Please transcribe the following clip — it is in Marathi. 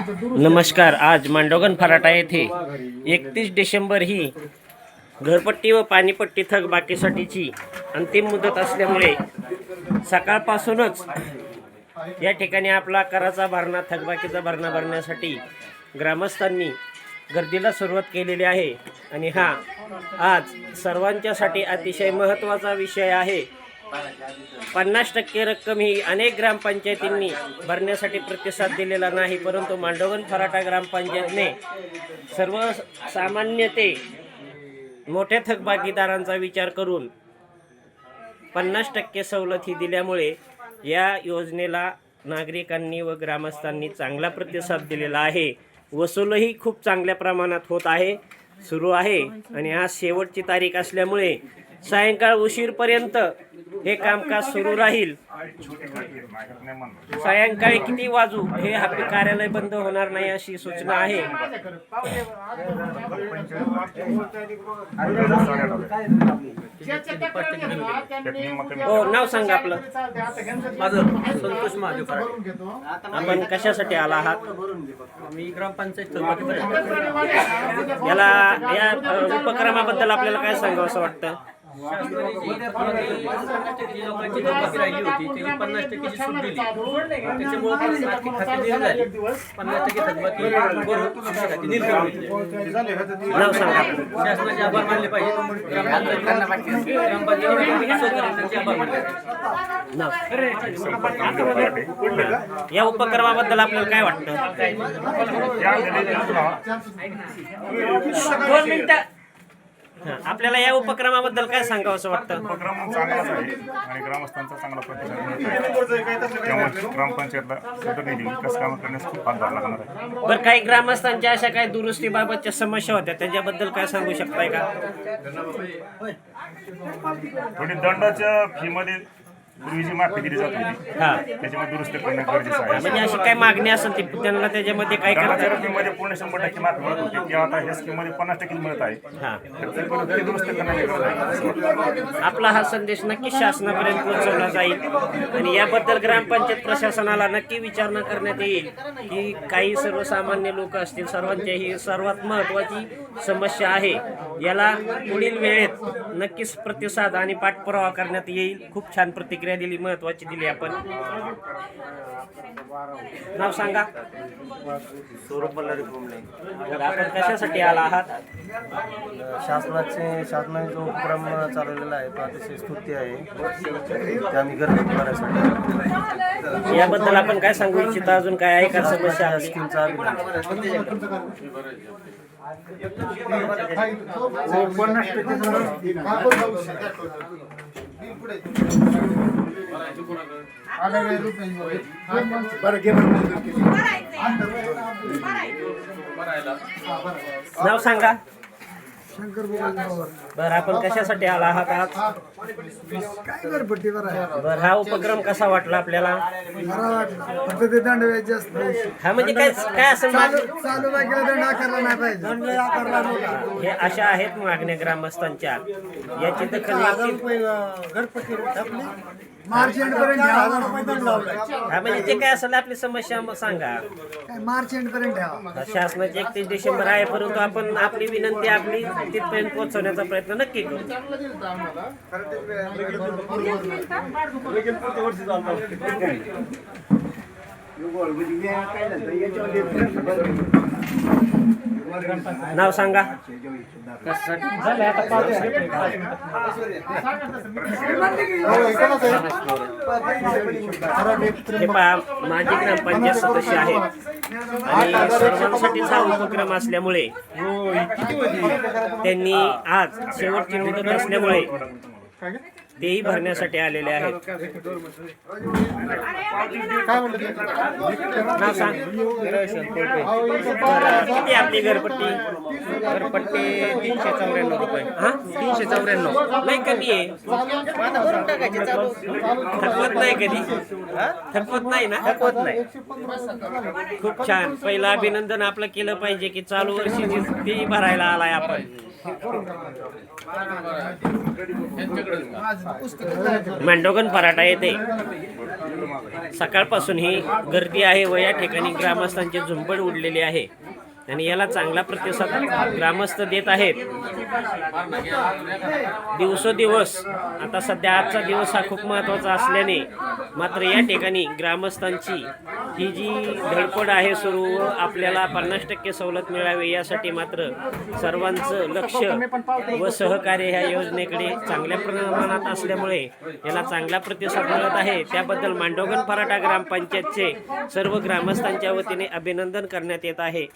नमस्कार. आज मांडोगण फराटा येथे 31 डिसेंबर ही घरपट्टी व पाणीपट्टी थकबाकीसाठीची अंतिम मुदत असल्यामुळे सकाळपासूनच या ठिकाणी आपला कराचा भरणा थकबाकीचा भरणा भरण्यासाठी ग्रामस्थांनी गर्दीला सुरुवात केलेली आहे. आणि हा आज सर्वांच्यासाठी अतिशय महत्त्वाचा विषय आहे. 50% रक्कम ही अनेक ग्रामपंचायतींनी भरण्यासाठी प्रतिसाद दिलेला नाही, परंतु मांडोगण फराटा ग्रामपंचायतने सर्वसामान्य ते मोठ्या थकबाकीदारांचा विचार करून 50% सवलत ही दिल्यामुळे या योजनेला नागरिकांनी व ग्रामस्थांनी चांगला प्रतिसाद दिलेला आहे. वसूलही खूप चांगल्या प्रमाणात होत आहे, सुरू आहे. आणि आज शेवटची तारीख असल्यामुळे सायंकाळ उशीरपर्यंत हे कामकाज सुरू राहील. सायंकाळी किती वाजू हे आपले कार्यालय बंद होणार नाही अशी सूचना आहे. हो, नाव सांगा आपलं. संतोष महादेव फराटे. आपण कशासाठी आला आहात? मी ग्रामपंचायत याला या उपक्रमाबद्दल आपल्याला काय सांगावं असं वाटतं? जी लोकांची थकबाकी राहिली होती त्याची 50%ची सूट दिली. त्याच्यामुळे आर्थिक खाते नील झाली. 50% थकबाकी भरून आमच्या खाती नील करून घेतली. नाव सांगा. शासनाचे आभार मानले पाहिजे. ग्रामपंचायतीचे सहकार्यांचे आभार मानले पाहिजे. या उपक्रमाबद्दल आपल्याला काय वाटतं? 2 मिनिटं. आपल्याला या उपक्रमाबद्दल काय सांगावं असं वाटतं? उपक्रम चांगलाच आहे आणि ग्रामस्थांचा चांगला प्रतिसाद मिळतो. त्यामुळे ग्रामपंचायतला प्रतिनिधी विकास कामं करण्यास खूप हातभार लागणार आहे. बरं, काही ग्रामस्थांच्या अशा काही दुरुस्तीबाबतच्या समस्या होत्या, त्याच्याबद्दल काय सांगू शकताय का? थोडी दंडाच्या फीमध्ये पूर्वी जी माफी दिली जात होती हा, त्याच्यामध्ये दुरुस्त करणं गरजेचं आहे. म्हणजे अशी काय मागणी असेल ती त्यांना त्याच्यामध्ये काय दंडाच्या करतात? रकमेमध्ये पूर्ण 100% माफी मिळत होती ती आता ह्या स्कीममध्ये 50% मिळत आहे. हा, तर ते दुरुस्त करणं गरजेचं आहे. आपला हा संदेश नक्की शासनापर्यंत पोहोचवला जाईल आणि याबद्दल ग्रामपंचायत प्रशासनाला नक्की विचारणा करण्यात येईल की काही सर्वसामान्य लोक असतील, सर्वांची ही सर्वात महत्त्वाची समस्या आहे. याला पुढील वेळेत नक्कीच प्रतिसाद आणि पाठपुरावा करण्यात येईल. खूप छान प्रतिक्रिया दिली, महत्त्वाची दिली आपण. नाव सांगा. बरं, आपण कशासाठी आला आहात? शासनाने जो उपक्रम चालवलेला आहे तो अतिशय स्तुत्य आहे. ते आम्ही घरगुती करण्यासाठी याबद्दल आपण काय सांगू इच्छिता? अजून काय आहे का समस्या या आपली? स्कीमचा नाव सांगा. बरं, आपण कशासाठी आला आहात आज? काय घरपट्टीवर आहे. बरं, हा उपक्रम कसा वाटला आपल्याला? बरा वाटलं. फक्त ते दंड व्याज असतं. हा, म्हणजे काय काय असं चालू बाकीला दंड आकारला नाही पाहिजे. दंड आकारला नव्हता. हे अशा आहेत मागण्या ग्रामस्थांच्या. याची दखल नक्की. घरपट्टी आपली मार्च एंड पर्यंत 1000 रुपये दंड लावलाय. हा, म्हणजे ते काय असेल आपली समस्या मग सांगा. काय मार्च एंड पर्यंत ठेवा. शासनाचे 31 डिसेंबर आहे, परंतु आपण आपली विनंती आपली तिथपर्यंत पोहोचवण्याचा प्रयत्न नक्की करू. नाव सांगा. हे पहा, माझे ग्रामपंचायत सदस्य आहेत आणि सर्वांसाठीचा उपक्रम असल्यामुळे त्यांनी आज शेवटची मुदत असल्यामुळे तेही भरण्यासाठी आलेले आहेत. नाव सांग. बरं, किती आपली घरपट्टी? घरपट्टी 394 रुपये. हा, 394. लई कमी आहे. आता भरून टाकायचे चालू. थकवत नाही कधी? थकवत नाही ना? थकवत नाही. खूप छान. पहिलं अभिनंदन आपलं केलं पाहिजे की चालू वर्षी ती भरायला आलाय आपण. मांडोगण फराटा येथे सकाळपासून ही गर्दी आहे व या ठिकाणी ग्रामस्थांची झुंबड उडलेली आहे आणि याला चांगला प्रतिसाद ग्रामस्थ देत आहेत. दिवसोदिवस आता सध्या आजचा दिवस हा खूप महत्त्वाचा असल्याने मात्र या ठिकाणी ग्रामस्थांची ही जी धडपड आहे सुरू व आपल्याला 50% सवलत मिळावी यासाठी मात्र सर्वांचं लक्ष व सहकार्य ह्या योजनेकडे चांगल्या प्रमाणात असल्यामुळे याला चांगला प्रतिसाद मिळत आहे. त्याबद्दल मांडोगण फराटा ग्रामपंचायतचे सर्व ग्रामस्थांच्या वतीने अभिनंदन करण्यात येत आहे.